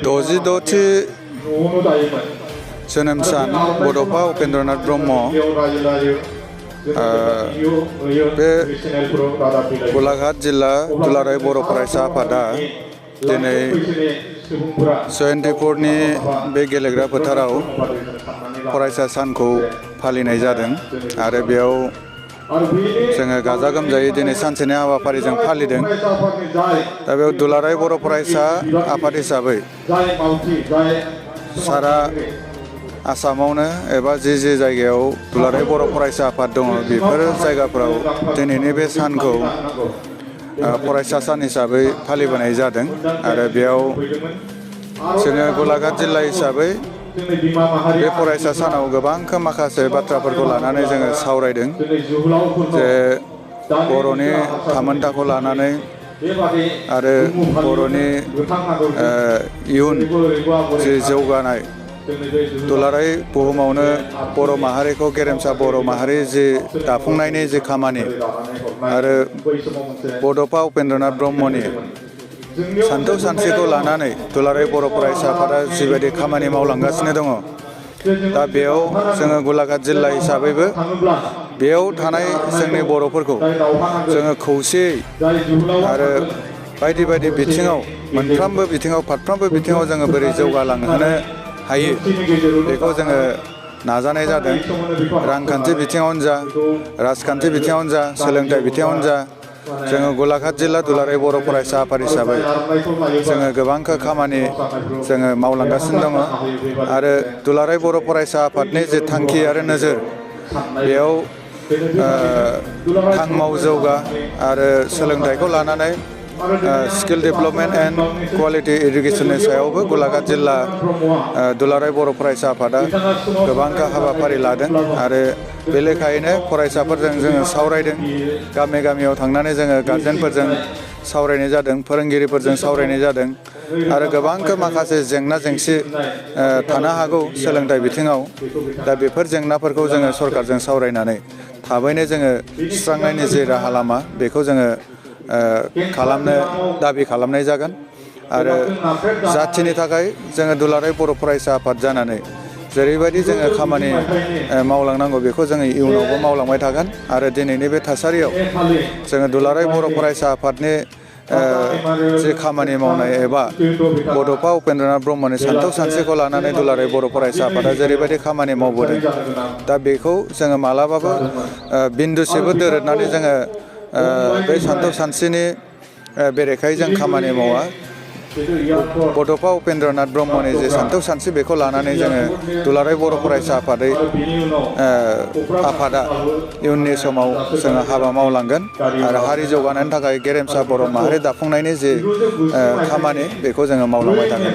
द'जिद'थि जोनोम सान बड'फा उपेन्द्रनाथ ब्रह्म बे गलाघाट जिल्ला दुलाराय बर' फरायसा आफादा दिनै 74नि बे गेलेग्रा फोथाराव फरायसा सानखौ फालिनाय जादों आरो बेयाव जोङो गाजा गोमजायै दिनै सानसेनि हाबाफारिजों फालिदों। दा बेयाव दुलाराय बर' फरायसा आफाद हिसाबै सारा आसामावनो एबा जि जायगायाव दुलाराय बर' फरायसा आफाद दङ बेफोर जायगाफोराव दिनैनि बे सानखौ फरायसा सान हिसाबै फालिबोनाय जादों आरो बेयाव जोङो गलाघाट जिल्ला हिसाबै बे फरायसा सानाव गोबां माखासे बाथ्राफोरखौ लानानै जोङो सावरायदों जे बर'नि थामोनथाखौ लानानै आरो बर'नि इयुन जि जौगानाय दुलाराय बुहुमावनो बर' माहारिखौ गेरेमसा बर' माहारि जि दाफुंनायनि जि खामानि आरो बड'फा उपेन्द्रनाथ ब्रह्मनि सानथौ सानस्रिखौ लानानै दुलाराय बर' फरायसा आफादा जिबायदि खामानि मावलांगासिनो दङ। दा बेयाव जोङो गलाघाट जिल्ला हिसाबैबो बेयाव थानाय जोंनि बर'फोरखौ जोङो खौसेयै आरो बायदि बिथिङाव मोनफ्रोमबो बिथिङाव फारफ्रोमबो बिथिङाव जोङो बोरै जौगालांहोनो हायो बेखौ जोङो नाजानाय जादों। रांखान्थि बिथिङावनो जा, राजखान्थि बिथिङावनो जा, सोलोंथाइ बिथिङावनो जा, जोङो गलाघाट जिल्ला दुलाराय बर' फरायसा आफाद हिसाबै जोङो गोबांखा खामानि जोङो मावलांगासिनो दङ आरो दुलाराय बर' फरायसा आफादनि जे थांखि आरो नोजोर बेयाव थां माव जौगा आरो सोलोंथाइखौ लानानै स्किल डेभेलपमेन्ट एन्ड क्वालिटि इडुकेसननि सायावबो गलाघाट जिल्ला दुलाराय बर' फरायसा आफादा गोबांखा हाबाफारि लादों आरो बे लेखायैनो फरायसाफोरजों जोङो सावरायदों। गामियाव थांनानै जोङो गार्जेनफोरजों सावरायनाय जादों, फोरोंगिरिफोरजों सावरायनाय जादों आरो गोबांखा माखासे जेंना जेंसि थानो हागौ सोलोंथाइ बिथिङाव। दा बेफोर जेंनाफोरखौ जोङो सरकारजों सावरायनानै थाबैनो जोङो सुस्रांनायनि जे राहा लामा बेखौ जोङो दाबि खालामनाय जागोन आरो जाथिनि थाखाय जोङो दुलाराय बर' फरायसा आफाद जानानै जेरैबायदि जोङो खामानि मावलांनांगौ बेखौ जोङो इयुनावबो मावलांबाय थागोन आरो दिनैनि बे थासारियाव जोङो दुलाराय बर' फरायसा आफादनि जे खामानि मावनाय एबा बड'फा उपेन्द्रनाथ ब्रह्मनि सानथौ सानस्रिखौ लानानै दुलाराय बर' फरायसा आफादा जेरैबायदि खामानि मावबोदों दा बेखौ जोङो मालाबाबो बिन्दुसेबो दोरोदनानै जोङो बे सानथौ सानस्रिनि बेरेखायै जों खामानि मावा। बड'फा उपेन्द्रनाथ ब्रह्मनि जे सानथौ सानस्रि बेखौ लानानै जोङो दुलाराय बर' फरायसा आफादा इयुननि समाव जोङो हाबा मावलांगोन आरो हारि जौगानायनि थाखाय गेरेमसा बर' माहारि दाफुंनायनि जे खामानि बेखौ जोङो मावलांबाय थागोन।